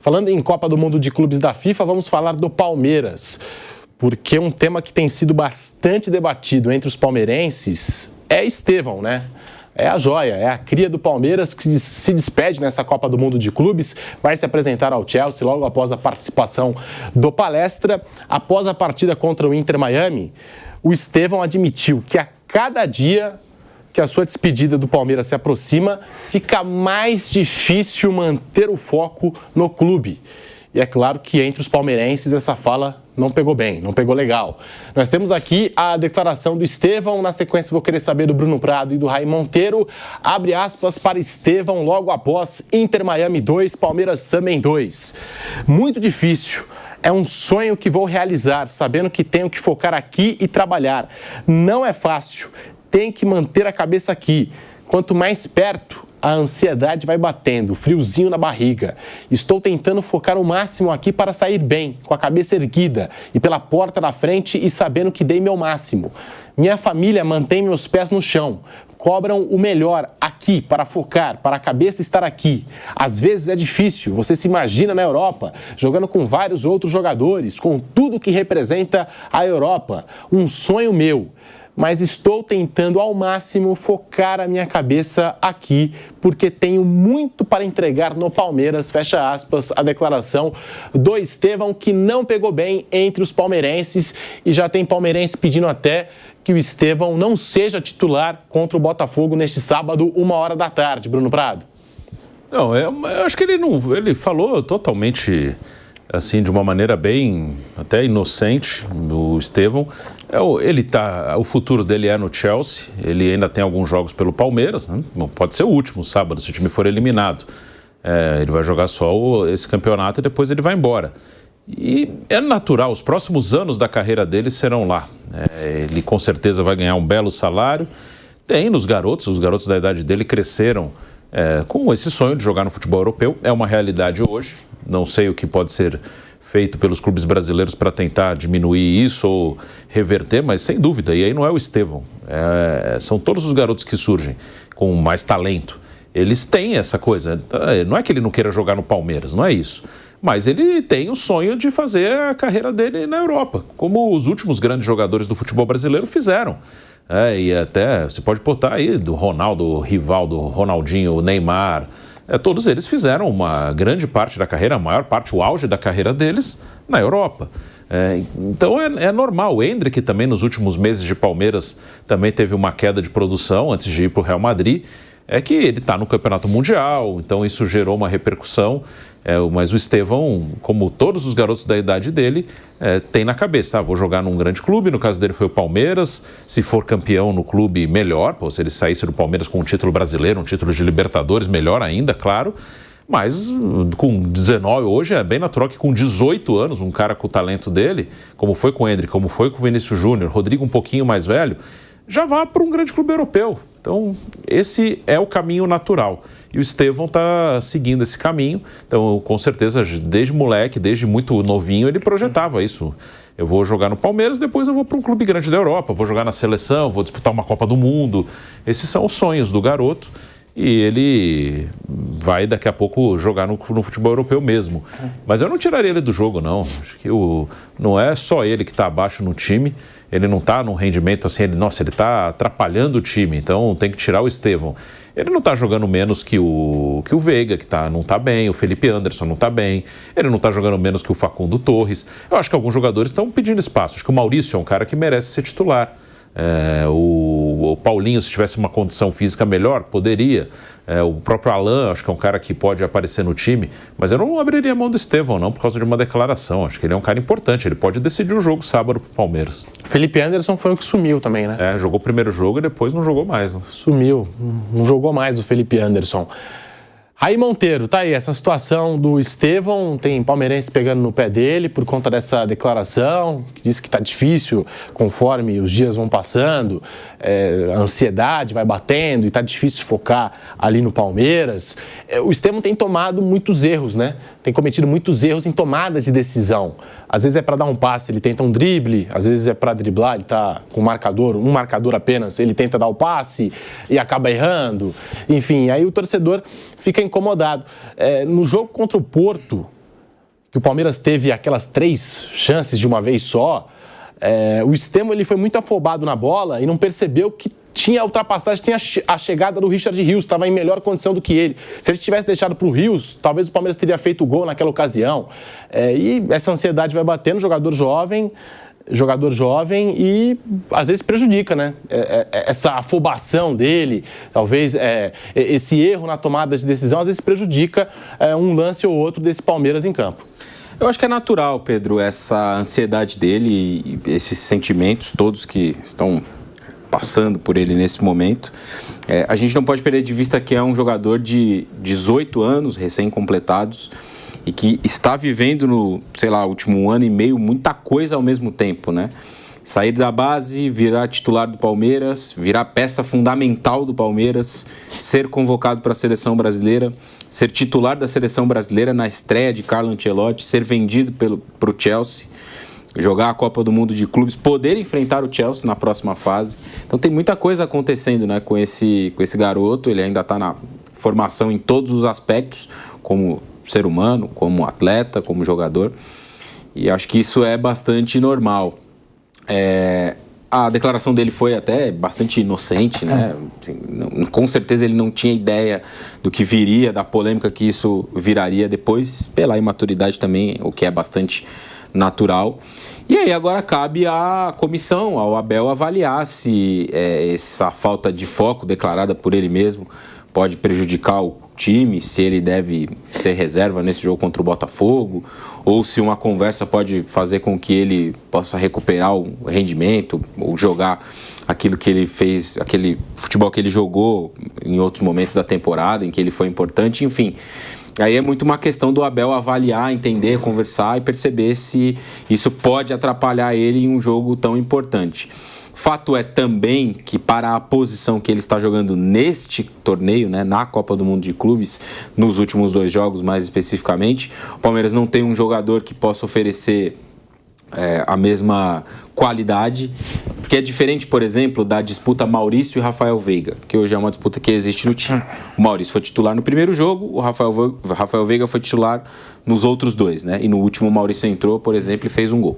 Falando em Copa do Mundo de Clubes da FIFA, vamos falar do Palmeiras, porque um tema que tem sido bastante debatido entre os palmeirenses é Estevão, né? É a joia, é a cria do Palmeiras que se despede nessa Copa do Mundo de Clubes, vai se apresentar ao Chelsea logo após a participação do Palestra. Após a partida contra o Inter Miami, o Estevão admitiu que a cada dia que a sua despedida do Palmeiras se aproxima, fica mais difícil manter o foco no clube. E é claro que entre os palmeirenses essa fala não pegou bem, não pegou legal. Nós temos aqui a declaração do Estevão, na sequência vou querer saber do Bruno Prado e do Raí Monteiro. Abre aspas para Estevão logo após Inter Miami 2, Palmeiras também 2. Muito difícil. É um sonho que vou realizar, sabendo que tenho que focar aqui e trabalhar. Não é fácil. Tem que manter a cabeça aqui. Quanto mais perto, a ansiedade vai batendo, friozinho na barriga. Estou tentando focar o máximo aqui para sair bem, com a cabeça erguida e pela porta da frente e sabendo que dei meu máximo. Minha família mantém meus pés no chão. Cobram o melhor aqui para focar, para a cabeça estar aqui. Às vezes é difícil, você se imagina na Europa, jogando com vários outros jogadores, com tudo que representa a Europa. Um sonho meu. Mas estou tentando ao máximo focar a minha cabeça aqui, porque tenho muito para entregar no Palmeiras, fecha aspas, a declaração do Estevão, que não pegou bem entre os palmeirenses, e já tem palmeirense pedindo até que o Estevão não seja titular contra o Botafogo neste sábado, 13h, Bruno Prado. Não, eu acho que ele falou totalmente assim, de uma maneira bem até inocente, o Estevão. O futuro dele é no Chelsea, ele ainda tem alguns jogos pelo Palmeiras, né? Pode ser o último sábado, se o time for eliminado. Ele vai jogar só esse campeonato e depois ele vai embora. E é natural, os próximos anos da carreira dele serão lá. Ele com certeza vai ganhar um belo salário. Tem nos garotos, os garotos da idade dele cresceram com esse sonho de jogar no futebol europeu. É uma realidade hoje. Não sei o que pode ser feito pelos clubes brasileiros para tentar diminuir isso ou reverter, mas sem dúvida, e aí não é o Estevão, são todos os garotos que surgem com mais talento. Eles têm essa coisa, não é que ele não queira jogar no Palmeiras, não é isso, mas ele tem o sonho de fazer a carreira dele na Europa, como os últimos grandes jogadores do futebol brasileiro fizeram. E até, você pode botar aí do Ronaldo, o Rivaldo, Ronaldinho, o Neymar. Todos eles fizeram uma grande parte da carreira, a maior parte, o auge da carreira deles, na Europa. Então é normal. O Endrick também, nos últimos meses de Palmeiras, também teve uma queda de produção antes de ir para o Real Madrid. É que ele está no Campeonato Mundial, então isso gerou uma repercussão. Mas o Estevão, como todos os garotos da idade dele, tem na cabeça, vou jogar num grande clube, no caso dele foi o Palmeiras, se for campeão no clube, melhor, se ele saísse do Palmeiras com um título brasileiro, um título de Libertadores, melhor ainda, claro, mas com 19, hoje é bem natural que com 18 anos, um cara com o talento dele, como foi com o Endrick, como foi com o Vinícius Júnior, Rodrigo um pouquinho mais velho, já vá para um grande clube europeu. Então, esse é o caminho natural. E o Estevão está seguindo esse caminho. Então, com certeza, desde moleque, desde muito novinho, ele projetava isso. Eu vou jogar no Palmeiras, depois eu vou para um clube grande da Europa, vou jogar na seleção, vou disputar uma Copa do Mundo. Esses são os sonhos do garoto. E ele vai daqui a pouco jogar no futebol europeu mesmo. Mas eu não tiraria ele do jogo, não. Acho que não é só ele que está abaixo no time. Ele não está num rendimento assim, ele está atrapalhando o time, então tem que tirar o Estevão. Ele não está jogando menos que o Veiga, que não está bem, o Felipe Anderson não está bem, ele não está jogando menos que o Facundo Torres. Eu acho que alguns jogadores estão pedindo espaço. Acho que o Maurício é um cara que merece ser titular. O Paulinho, se tivesse uma condição física melhor, poderia. O próprio Alan, acho que é um cara que pode aparecer no time, mas eu não abriria a mão do Estevão, não, por causa de uma declaração. Acho que ele é um cara importante, ele pode decidir o jogo sábado pro Palmeiras. Felipe Anderson foi o que sumiu também, né? Jogou o primeiro jogo e depois não jogou mais. Né? Sumiu, não jogou mais o Felipe Anderson. Raí Monteiro, tá aí, essa situação do Estevão, tem palmeirense pegando no pé dele por conta dessa declaração, que diz que tá difícil conforme os dias vão passando, a ansiedade vai batendo e tá difícil focar ali no Palmeiras. O Estevão tem tomado muitos erros, né? Tem cometido muitos erros em tomada de decisão. Às vezes é para dar um passe, ele tenta um drible, às vezes é para driblar, ele tá com um marcador apenas, ele tenta dar o passe e acaba errando. Enfim, aí o torcedor fica incomodado. No jogo contra o Porto, que o Palmeiras teve aquelas 3 chances de uma vez só, o Estevão ele foi muito afobado na bola e não percebeu que tinha a ultrapassagem, tinha a chegada do Richard Rios, estava em melhor condição do que ele. Se ele tivesse deixado para o Rios, talvez o Palmeiras teria feito o gol naquela ocasião. E essa ansiedade vai batendo, jogador jovem e às vezes prejudica, né? Essa afobação dele, talvez esse erro na tomada de decisão, às vezes prejudica um lance ou outro desse Palmeiras em campo. Eu acho que é natural, Pedro, essa ansiedade dele e esses sentimentos todos que estão passando por ele nesse momento. A gente não pode perder de vista que é um jogador de 18 anos, recém-completados, e que está vivendo no, último ano e meio, muita coisa ao mesmo tempo, né? Sair da base, virar titular do Palmeiras, virar peça fundamental do Palmeiras, ser convocado para a seleção brasileira, ser titular da seleção brasileira na estreia de Carlo Ancelotti, ser vendido para o Chelsea, jogar a Copa do Mundo de Clubes, poder enfrentar o Chelsea na próxima fase. Então tem muita coisa acontecendo, né, com esse garoto. Ele ainda está na formação em todos os aspectos, como ser humano, como atleta, como jogador. E acho que isso é bastante normal. A declaração dele foi até bastante inocente, né? Assim, com certeza ele não tinha ideia do que viria, da polêmica que isso viraria depois, pela imaturidade também, o que é bastante natural. E aí agora cabe à comissão, ao Abel, avaliar se essa falta de foco declarada por ele mesmo pode prejudicar o time, se ele deve ser reserva nesse jogo contra o Botafogo, ou se uma conversa pode fazer com que ele possa recuperar o rendimento, ou jogar aquilo que ele fez, aquele futebol que ele jogou em outros momentos da temporada, em que ele foi importante, enfim. Aí é muito uma questão do Abel avaliar, entender, conversar e perceber se isso pode atrapalhar ele em um jogo tão importante. Fato é também que para a posição que ele está jogando neste torneio, né, na Copa do Mundo de Clubes, nos últimos 2 jogos mais especificamente, o Palmeiras não tem um jogador que possa oferecer a mesma qualidade, porque é diferente, por exemplo, da disputa Maurício e Rafael Veiga, que hoje é uma disputa que existe no time. O Maurício foi titular no primeiro jogo, o Rafael Veiga foi titular nos outros 2, né? E no último o Maurício entrou, por exemplo, e fez um gol.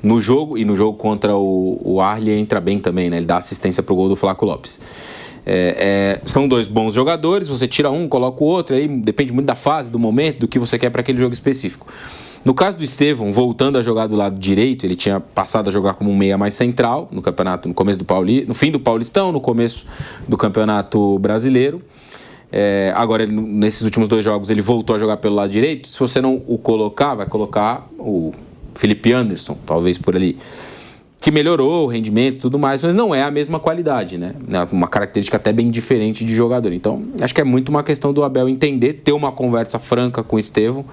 No jogo contra o Arli entra bem também, né? Ele dá assistência para o gol do Flaco Lopes. São 2 bons jogadores, você tira um, coloca o outro, aí depende muito da fase, do momento, do que você quer para aquele jogo específico. No caso do Estevão, voltando a jogar do lado direito, ele tinha passado a jogar como um meia mais central no campeonato, no fim do Paulistão, no começo do Campeonato Brasileiro. Agora, nesses últimos 2 jogos, ele voltou a jogar pelo lado direito. Se você não o colocar, vai colocar o Felipe Anderson, talvez por ali, que melhorou o rendimento e tudo mais, mas não é a mesma qualidade, né? Uma característica até bem diferente de jogador. Então, acho que é muito uma questão do Abel entender, ter uma conversa franca com o Estevão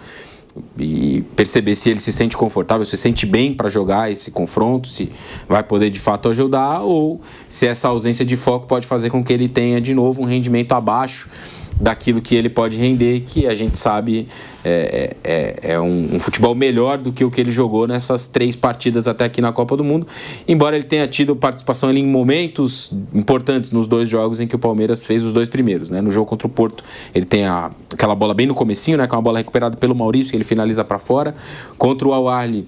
e perceber se ele se sente confortável, se sente bem para jogar esse confronto, se vai poder de fato ajudar, ou se essa ausência de foco pode fazer com que ele tenha de novo um rendimento abaixo daquilo que ele pode render, que a gente sabe é um futebol melhor do que o que ele jogou nessas 3 partidas até aqui na Copa do Mundo, embora ele tenha tido participação em momentos importantes nos 2 jogos em que o Palmeiras fez os 2 primeiros, né? No jogo contra o Porto, ele tem aquela bola bem no comecinho, né? Que é uma bola recuperada pelo Maurício, que ele finaliza para fora. Contra o Al Ahly,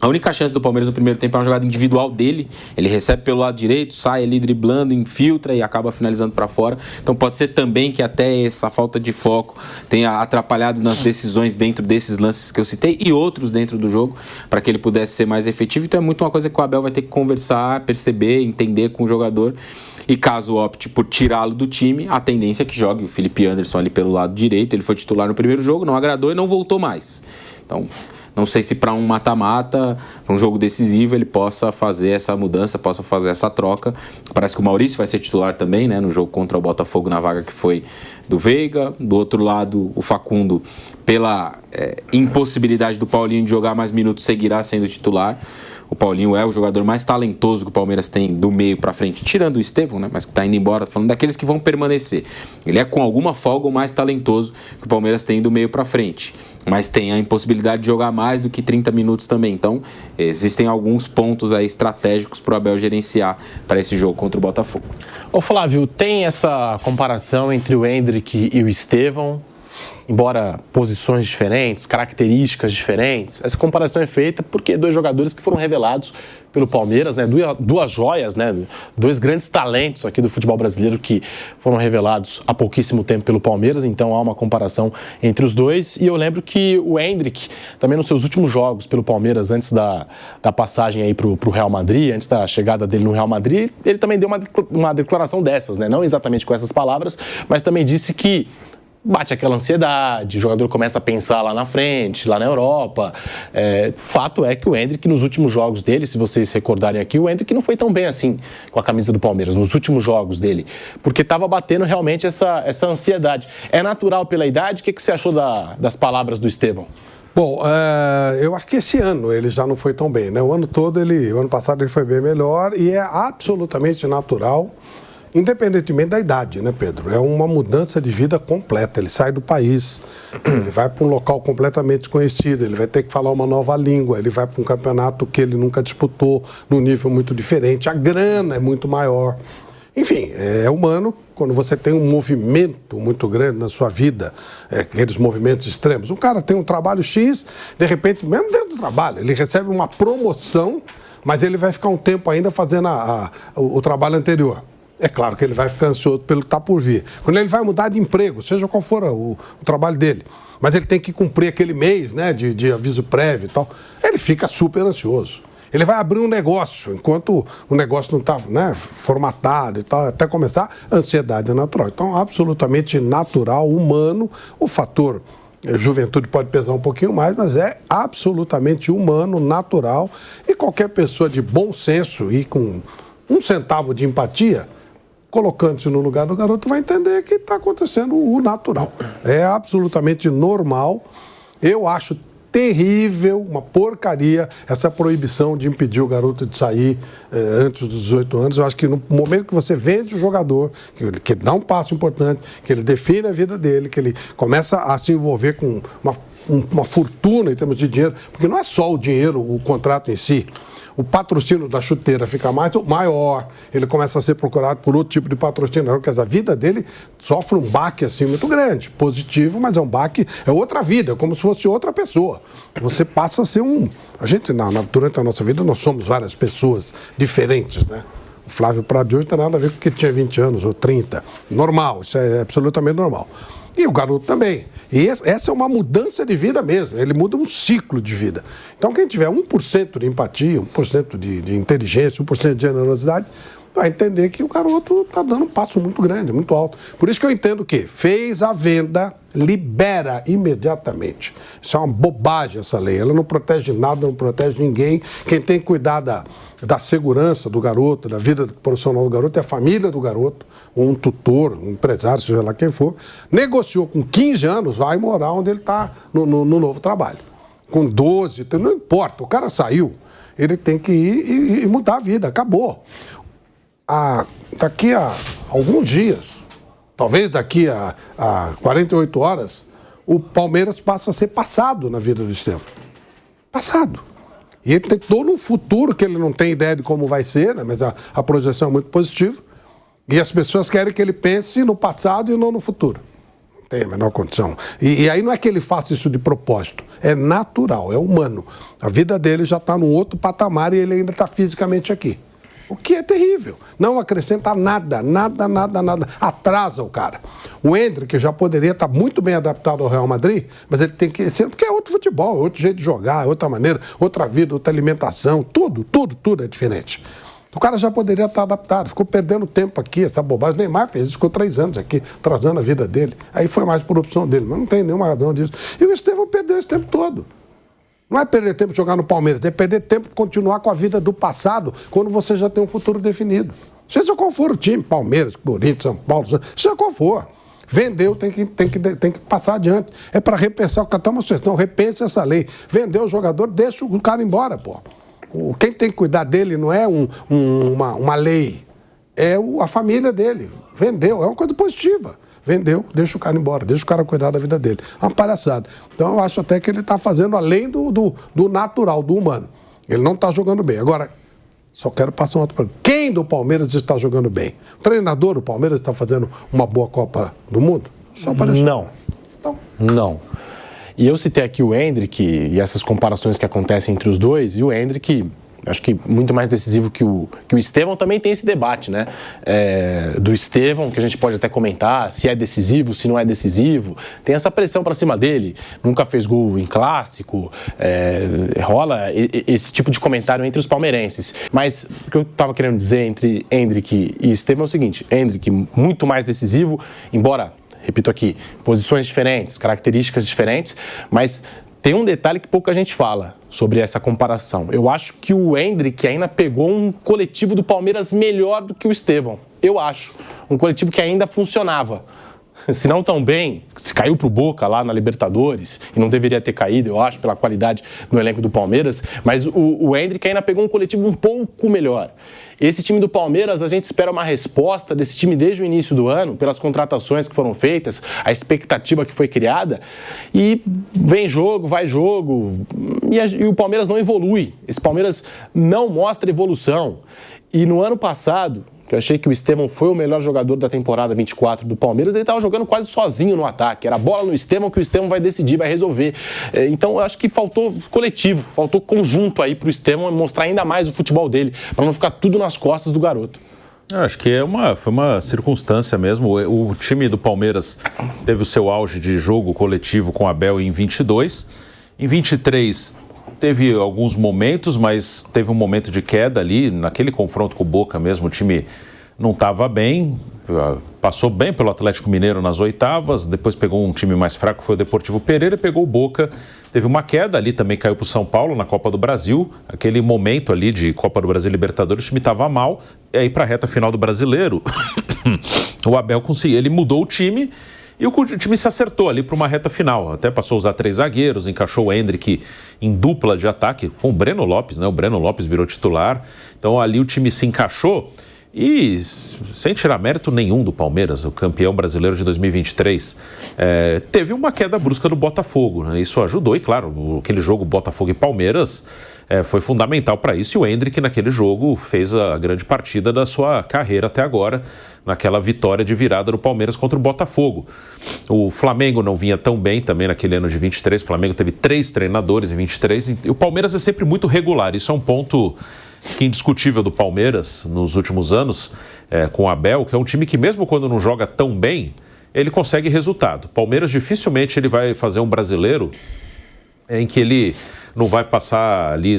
a única chance do Palmeiras no primeiro tempo é uma jogada individual dele. Ele recebe pelo lado direito, sai ali driblando, infiltra e acaba finalizando para fora. Então pode ser também que até essa falta de foco tenha atrapalhado nas decisões dentro desses lances que eu citei e outros dentro do jogo, para que ele pudesse ser mais efetivo. Então é muito uma coisa que o Abel vai ter que conversar, perceber, entender com o jogador. E caso opte por tirá-lo do time, a tendência é que jogue o Felipe Anderson ali pelo lado direito. Ele foi titular no primeiro jogo, não agradou e não voltou mais. Então, não sei se para um mata-mata, para um jogo decisivo, ele possa fazer essa mudança, possa fazer essa troca. Parece que o Maurício vai ser titular também, né, no jogo contra o Botafogo, na vaga que foi do Veiga. Do outro lado, o Facundo, pela impossibilidade do Paulinho de jogar mais minutos, seguirá sendo titular. O Paulinho é o jogador mais talentoso que o Palmeiras tem do meio para frente, tirando o Estevão, né? Mas que está indo embora, falando daqueles que vão permanecer. Ele é com alguma folga o mais talentoso que o Palmeiras tem do meio para frente, mas tem a impossibilidade de jogar mais do que 30 minutos também. Então, existem alguns pontos aí estratégicos para o Abel gerenciar para esse jogo contra o Botafogo. Ô Flávio, tem essa comparação entre o Endrick e o Estevão? embora posições diferentes, características diferentes. Essa comparação é feita porque dois jogadores que foram revelados pelo Palmeiras, né, duas joias, né, dois grandes talentos aqui do futebol brasileiro que foram revelados há pouquíssimo tempo pelo Palmeiras, então há uma comparação entre os dois. E eu lembro que o Endrick, também nos seus últimos jogos pelo Palmeiras, antes da passagem aí pro Real Madrid, antes da chegada dele no Real Madrid, ele também deu uma declaração dessas, né, não exatamente com essas palavras, mas também disse que bate aquela ansiedade, o jogador começa a pensar lá na frente, lá na Europa. Fato é que o Endrick, nos últimos jogos dele, se vocês recordarem aqui, o Endrick não foi tão bem assim com a camisa do Palmeiras, nos últimos jogos dele, porque estava batendo realmente essa ansiedade. É natural pela idade? O que você achou das palavras do Estevão? Bom, eu acho que esse ano ele já não foi tão bem, né? O ano passado ele foi bem melhor e é absolutamente natural, independentemente da idade, né, Pedro? É uma mudança de vida completa. Ele sai do país, ele vai para um local completamente desconhecido, ele vai ter que falar uma nova língua, ele vai para um campeonato que ele nunca disputou, num nível muito diferente, a grana é muito maior. Enfim, é humano quando você tem um movimento muito grande na sua vida, aqueles movimentos extremos. Um cara tem um trabalho X, de repente, mesmo dentro do trabalho, ele recebe uma promoção, mas ele vai ficar um tempo ainda fazendo o trabalho anterior. É claro que ele vai ficar ansioso pelo que está por vir. Quando ele vai mudar de emprego, seja qual for o trabalho dele, mas ele tem que cumprir aquele mês, né, de aviso prévio e tal, ele fica super ansioso. Ele vai abrir um negócio, enquanto o negócio não está, né, formatado e tal, até começar, a ansiedade é natural. Então, absolutamente natural, humano, o fator juventude pode pesar um pouquinho mais, mas é absolutamente humano, natural, e qualquer pessoa de bom senso e com um centavo de empatia, colocando-se no lugar do garoto, vai entender que está acontecendo o natural. É absolutamente normal. Eu acho terrível, uma porcaria, essa proibição de impedir o garoto de sair antes dos 18 anos. Eu acho que no momento que você vende o jogador, que ele dá um passo importante, que ele define a vida dele, que ele começa a se envolver com uma fortuna em termos de dinheiro, porque não é só o dinheiro, o contrato em si. O patrocínio da chuteira fica maior, ele começa a ser procurado por outro tipo de patrocínio, quer dizer, a vida dele sofre um baque assim muito grande, positivo, mas é um baque, é outra vida, é como se fosse outra pessoa. Você passa a ser durante a nossa vida nós somos várias pessoas diferentes, né? O Flávio Prado de hoje não tem nada a ver com que tinha 20 anos ou 30, normal, isso é absolutamente normal. E o garoto também. E essa é uma mudança de vida mesmo. Ele muda um ciclo de vida. Então, quem tiver 1% de empatia, 1% de inteligência, 1% de generosidade, vai entender que o garoto está dando um passo muito grande, muito alto. Por isso que eu entendo que fez a venda, libera imediatamente. Isso é uma bobagem, essa lei. Ela não protege nada, não protege ninguém. Quem tem que cuidar da segurança do garoto, da vida profissional do garoto, é a família do garoto, ou um tutor, um empresário, seja lá quem for. Negociou com 15 anos, vai morar onde ele está no novo trabalho. Com 12, não importa, o cara saiu, ele tem que ir e mudar a vida, acabou. Daqui a alguns dias, talvez daqui a 48 horas, o Palmeiras passa a ser passado na vida do Estevão. Passado. E ele tem todo um futuro que ele não tem ideia de como vai ser, né? Mas a projeção é muito positiva. E as pessoas querem que ele pense no passado e não no futuro. Não tem a menor condição. E aí não é que ele faça isso de propósito. É natural, é humano. A vida dele já está num outro patamar e ele ainda está fisicamente aqui. O que é terrível. Não acrescenta nada. Atrasa o cara. O Endrick já poderia estar muito bem adaptado ao Real Madrid, mas ele tem que ser, porque é outro futebol, outro jeito de jogar, outra maneira, outra vida, outra alimentação, tudo é diferente. O cara já poderia estar adaptado, ficou perdendo tempo aqui, essa bobagem. O Neymar fez isso, ficou 3 anos aqui, atrasando a vida dele. Aí foi mais por opção dele, mas não tem nenhuma razão disso. E o Estevão perdeu esse tempo todo. Não é perder tempo de jogar no Palmeiras, é perder tempo de continuar com a vida do passado, quando você já tem um futuro definido. Seja qual for o time, Palmeiras, Corinthians, São Paulo, seja qual for. Vendeu, tem que passar adiante. É para repensar o cartão, mas não, repense essa lei. Vendeu o jogador, deixa o cara embora, pô. Quem tem que cuidar dele não é uma lei, é a família dele. Vendeu, é uma coisa positiva. Vendeu, deixa o cara embora, deixa o cara cuidar da vida dele. É uma palhaçada. Então eu acho até que ele está fazendo além do natural, do humano. Ele não está jogando bem. Agora, só quero passar um outro problema. Quem do Palmeiras está jogando bem? O treinador do Palmeiras está fazendo uma boa Copa do Mundo? Só para deixar. Não. Então, Não. E eu citei aqui o Endrick e essas comparações que acontecem entre os dois, e o Endrick, acho que muito mais decisivo que o Estevão, também tem esse debate, né? Do Estevão, que a gente pode até comentar se é decisivo, se não é decisivo. Tem essa pressão para cima dele, nunca fez gol em clássico, rola esse tipo de comentário entre os palmeirenses. Mas o que eu estava querendo dizer entre Endrick e Estevão é o seguinte: Endrick muito mais decisivo, embora, repito aqui, posições diferentes, características diferentes, mas tem um detalhe que pouca gente fala sobre essa comparação. Eu acho que o Endrick ainda pegou um coletivo do Palmeiras melhor do que o Estevão. Eu acho. Um coletivo que ainda funcionava. Se não tão bem, se caiu pro Boca lá na Libertadores, e não deveria ter caído, eu acho, pela qualidade no elenco do Palmeiras, mas o Endrick ainda pegou um coletivo um pouco melhor. Esse time do Palmeiras, a gente espera uma resposta desse time desde o início do ano, pelas contratações que foram feitas, a expectativa que foi criada, e vem jogo, vai jogo, e o Palmeiras não evolui. Esse Palmeiras não mostra evolução. E no ano passado, que eu achei que o Estevão foi o melhor jogador da temporada 24 do Palmeiras, ele estava jogando quase sozinho no ataque. Era a bola no Estevão que o Estevão vai decidir, vai resolver. Então eu acho que faltou coletivo, faltou conjunto aí para o Estevão mostrar ainda mais o futebol dele, para não ficar tudo nas costas do garoto. Eu acho que foi uma circunstância mesmo. O time do Palmeiras teve o seu auge de jogo coletivo com o Abel em 22. Em 23 teve alguns momentos, mas teve um momento de queda ali, naquele confronto com o Boca mesmo, o time não estava bem, passou bem pelo Atlético Mineiro nas oitavas, depois pegou um time mais fraco, foi o Deportivo Pereira, pegou o Boca, teve uma queda ali, também caiu para o São Paulo na Copa do Brasil, aquele momento ali de Copa do Brasil e Libertadores, o time estava mal, e aí para a reta final do Brasileiro, o Abel conseguiu, ele mudou o time, e o time se acertou ali para uma reta final. Até passou a usar 3 zagueiros, encaixou o Endrick em dupla de ataque com o Breno Lopes, né? O Breno Lopes virou titular. Então ali o time se encaixou e, sem tirar mérito nenhum do Palmeiras, o campeão brasileiro de 2023, teve uma queda brusca do Botafogo, né? Isso ajudou e, claro, aquele jogo Botafogo e Palmeiras foi fundamental para isso. E o Endrick, naquele jogo, fez a grande partida da sua carreira até agora, naquela vitória de virada do Palmeiras contra o Botafogo. O Flamengo não vinha tão bem também naquele ano de 23. O Flamengo teve 3 treinadores em 23. E o Palmeiras é sempre muito regular. Isso é um ponto indiscutível do Palmeiras nos últimos anos, com o Abel, que é um time que mesmo quando não joga tão bem, ele consegue resultado. O Palmeiras dificilmente ele vai fazer um brasileiro em que ele não vai passar ali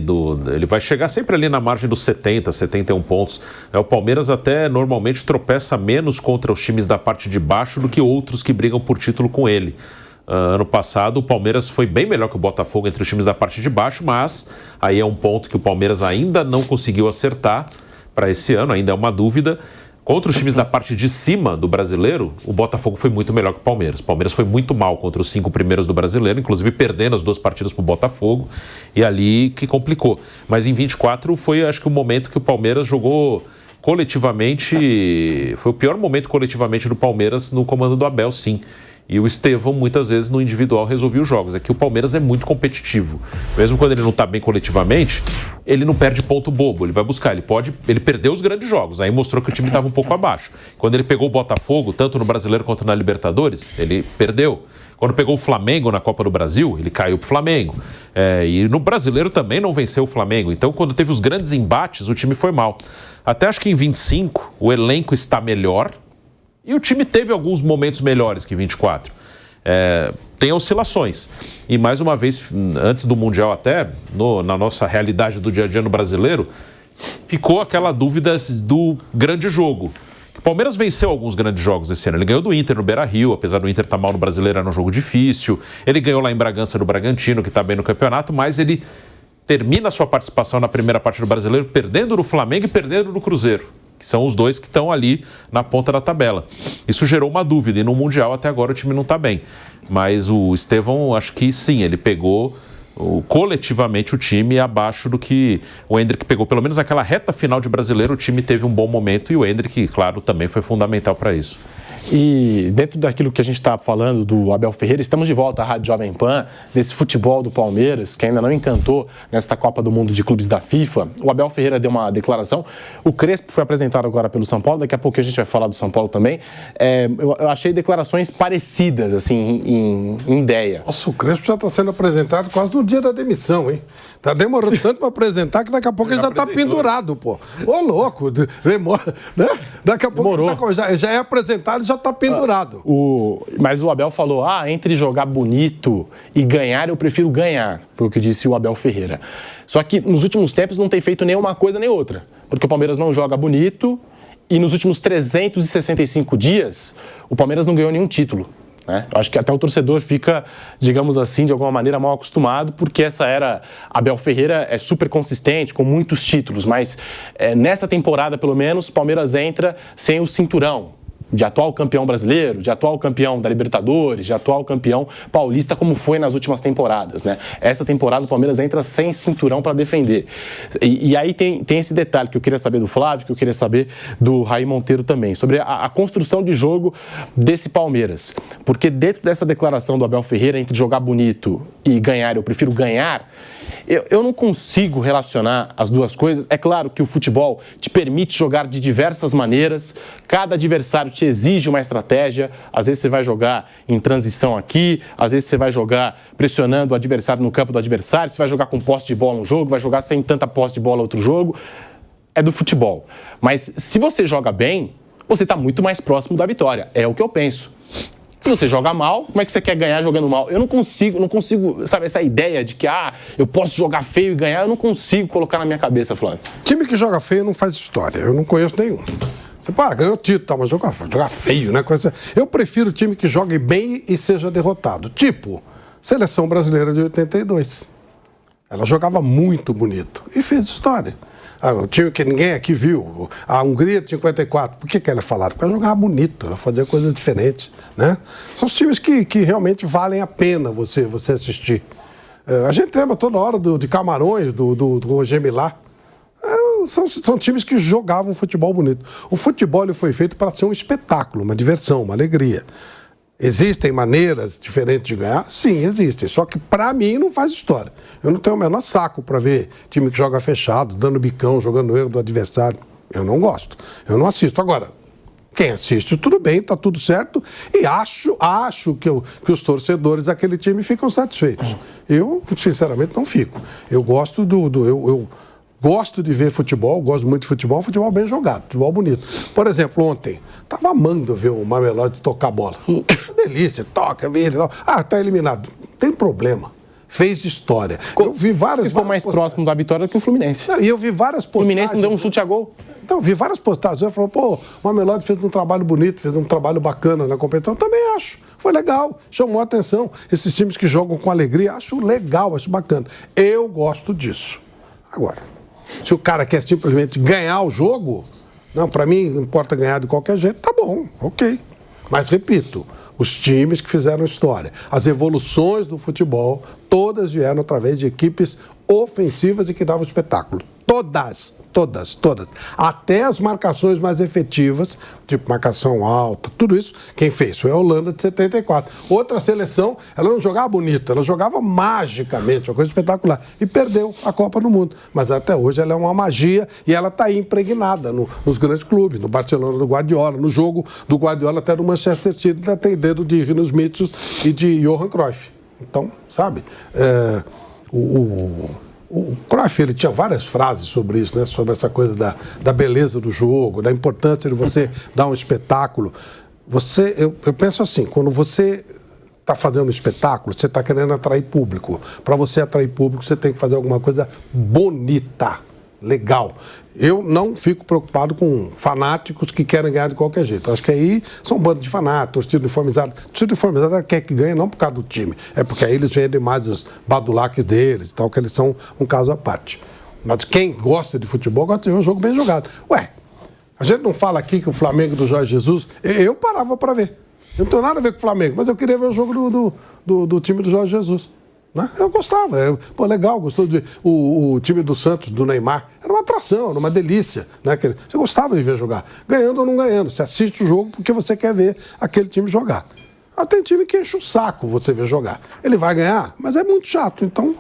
ele vai chegar sempre ali na margem dos 70, 71 pontos. O Palmeiras até normalmente tropeça menos contra os times da parte de baixo do que outros que brigam por título com ele. Ano passado o Palmeiras foi bem melhor que o Botafogo entre os times da parte de baixo, mas aí é um ponto que o Palmeiras ainda não conseguiu acertar para esse ano, ainda é uma dúvida. Contra os times da parte de cima do brasileiro, o Botafogo foi muito melhor que o Palmeiras. O Palmeiras foi muito mal contra os 5 primeiros do brasileiro, inclusive perdendo as 2 partidas para o Botafogo, e ali que complicou. Mas em 24 foi, acho que, o momento que o Palmeiras jogou coletivamente, foi o pior momento coletivamente do Palmeiras no comando do Abel, sim. E o Estevão, muitas vezes, no individual, resolvia os jogos. É que o Palmeiras é muito competitivo. Mesmo quando ele não está bem coletivamente, ele não perde ponto bobo. Ele vai buscar. Ele perdeu os grandes jogos. Aí mostrou que o time estava um pouco abaixo. Quando ele pegou o Botafogo, tanto no Brasileiro quanto na Libertadores, ele perdeu. Quando pegou o Flamengo na Copa do Brasil, ele caiu pro Flamengo. E no Brasileiro também não venceu o Flamengo. Então, quando teve os grandes embates, o time foi mal. Até acho que em 25, o elenco está melhor. E o time teve alguns momentos melhores que 24. Tem oscilações. E mais uma vez, antes do Mundial até, na nossa realidade do dia a dia no brasileiro, ficou aquela dúvida do grande jogo. O Palmeiras venceu alguns grandes jogos esse ano. Ele ganhou do Inter no Beira-Rio, apesar do Inter estar mal no brasileiro, era um jogo difícil. Ele ganhou lá em Bragança do Bragantino, que está bem no campeonato, mas ele termina a sua participação na primeira parte do brasileiro perdendo no Flamengo e perdendo no Cruzeiro, que são os 2 que estão ali na ponta da tabela. Isso gerou uma dúvida, e no Mundial até agora o time não está bem. Mas o Estevão, acho que sim, ele pegou coletivamente o time abaixo do que o Endrick pegou. Pelo menos naquela reta final de brasileiro, o time teve um bom momento, e o Endrick, claro, também foi fundamental para isso. E dentro daquilo que a gente está falando do Abel Ferreira, estamos de volta à Rádio Jovem Pan, desse futebol do Palmeiras, que ainda não encantou nesta Copa do Mundo de Clubes da FIFA. O Abel Ferreira deu uma declaração, o Crespo foi apresentado agora pelo São Paulo, daqui a pouco a gente vai falar do São Paulo também. Eu achei declarações parecidas, assim, em ideia. Nossa, o Crespo já está sendo apresentado quase no dia da demissão, hein? Tá demorando tanto para apresentar que daqui a pouco ele já está pendurado, pô. Ô, louco, demora, né? Daqui a pouco já é apresentado e já está pendurado. Mas o Abel falou, entre jogar bonito e ganhar, eu prefiro ganhar. Foi o que disse o Abel Ferreira. Só que nos últimos tempos não tem feito nem uma coisa nem outra. Porque o Palmeiras não joga bonito e nos últimos 365 dias o Palmeiras não ganhou nenhum título. Eu acho que até o torcedor fica, digamos assim, de alguma maneira mal acostumado, porque essa era... Abel Ferreira é super consistente, com muitos títulos, mas nessa temporada, pelo menos, o Palmeiras entra sem o cinturão de atual campeão brasileiro, de atual campeão da Libertadores, de atual campeão paulista, como foi nas últimas temporadas, né? Essa temporada o Palmeiras entra sem cinturão para defender. E aí tem esse detalhe que eu queria saber do Flávio, que eu queria saber do Raí Monteiro também, sobre a construção de jogo desse Palmeiras. Porque dentro dessa declaração do Abel Ferreira, entre jogar bonito e ganhar, eu prefiro ganhar, eu não consigo relacionar as duas coisas. É claro que o futebol te permite jogar de diversas maneiras, cada adversário te exige uma estratégia, às vezes você vai jogar em transição aqui, às vezes você vai jogar pressionando o adversário no campo do adversário, você vai jogar com posse de bola um jogo, vai jogar sem tanta posse de bola outro jogo, é do futebol. Mas se você joga bem, você está muito mais próximo da vitória, é o que eu penso. Se você joga mal, como é que você quer ganhar jogando mal? Eu não consigo, sabe, essa ideia de que, eu posso jogar feio e ganhar, eu não consigo colocar na minha cabeça, Flávio. Time que joga feio não faz história, eu não conheço nenhum. Você ganhou título, mas jogar feio, né? Eu prefiro time que jogue bem e seja derrotado. Tipo, Seleção Brasileira de 82. Ela jogava muito bonito e fez história. O time que ninguém aqui viu, a Hungria de 54, por que ela é falada? Porque ela jogava bonito, ela fazia coisas diferentes, né? São os times que realmente valem a pena você assistir. A gente lembra toda hora de Camarões, do Roger Milá. São times que jogavam futebol bonito. O futebol ele foi feito para ser um espetáculo, uma diversão, uma alegria. Existem maneiras diferentes de ganhar? Sim, existem. Só que, para mim, não faz história. Eu não tenho o menor saco para ver time que joga fechado, dando bicão, jogando no erro do adversário. Eu não gosto. Eu não assisto. Agora, quem assiste, tudo bem, tá tudo certo. E acho que os torcedores daquele time ficam satisfeitos. Eu, sinceramente, não fico. Eu gosto eu gosto de ver futebol, gosto muito de futebol, futebol bem jogado, futebol bonito. Por exemplo, ontem, estava amando ver o Mamelodi tocar bola. Delícia, toca, vira e tal. Tá eliminado. Não tem problema. Fez história. Eu vi várias... Ficou mais próximo da vitória do que o Fluminense. E eu vi várias postagens... O Fluminense não deu um chute a gol. Então, vi várias postagens. Eu falei, o Mamelodi fez um trabalho bonito, fez um trabalho bacana na competição. Também acho. Foi legal, chamou a atenção. Esses times que jogam com alegria, acho legal, acho bacana. Eu gosto disso. Agora... Se o cara quer simplesmente ganhar o jogo, não, para mim não importa ganhar de qualquer jeito, tá bom, ok. Mas repito, os times que fizeram história, as evoluções do futebol, todas vieram através de equipes ofensivas e que davam espetáculo. Todas. Até as marcações mais efetivas, tipo marcação alta, tudo isso, quem fez foi a Holanda de 74. Outra seleção, ela não jogava bonito, ela jogava magicamente, uma coisa espetacular. E perdeu a Copa do Mundo. Mas até hoje ela é uma magia e ela está aí impregnada nos grandes clubes, no Barcelona do Guardiola, no jogo do Guardiola até no Manchester City, ainda tem dedo de Rinos Mitos e de Johan Cruyff. Então, sabe, o Cruyff, ele tinha várias frases sobre isso, né? Sobre essa coisa da beleza do jogo, da importância de você dar um espetáculo. Eu penso assim, quando você está fazendo um espetáculo, você está querendo atrair público. Para você atrair público, você tem que fazer alguma coisa bonita, legal. Eu não fico preocupado com fanáticos que querem ganhar de qualquer jeito. Acho que aí são bandos de fanáticos, torcida uniformizada. Torcida uniformizada quer que ganhe não por causa do time, é porque aí eles vendem mais os badulaques deles e tal, que eles são um caso à parte. Mas quem gosta de futebol gosta de ver um jogo bem jogado. A gente não fala aqui que o Flamengo do Jorge Jesus, eu parava para ver. Eu não tenho nada a ver com o Flamengo, mas eu queria ver o jogo do time do Jorge Jesus. né? Eu gostava. Pô, legal, gostou de ver o time do Santos, do Neymar. Era uma atração, era uma delícia. Né? Você gostava de ver jogar. Ganhando ou não ganhando. Você assiste o jogo porque você quer ver aquele time jogar. Tem time que enche o saco você ver jogar. Ele vai ganhar, mas é muito chato. Então,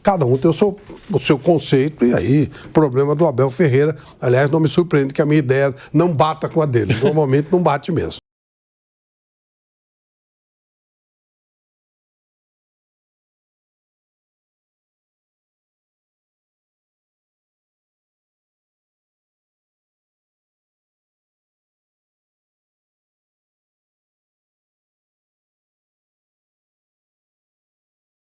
cada um tem o seu conceito. E aí, problema do Abel Ferreira. Aliás, não me surpreende que a minha ideia não bata com a dele. Normalmente não bate mesmo.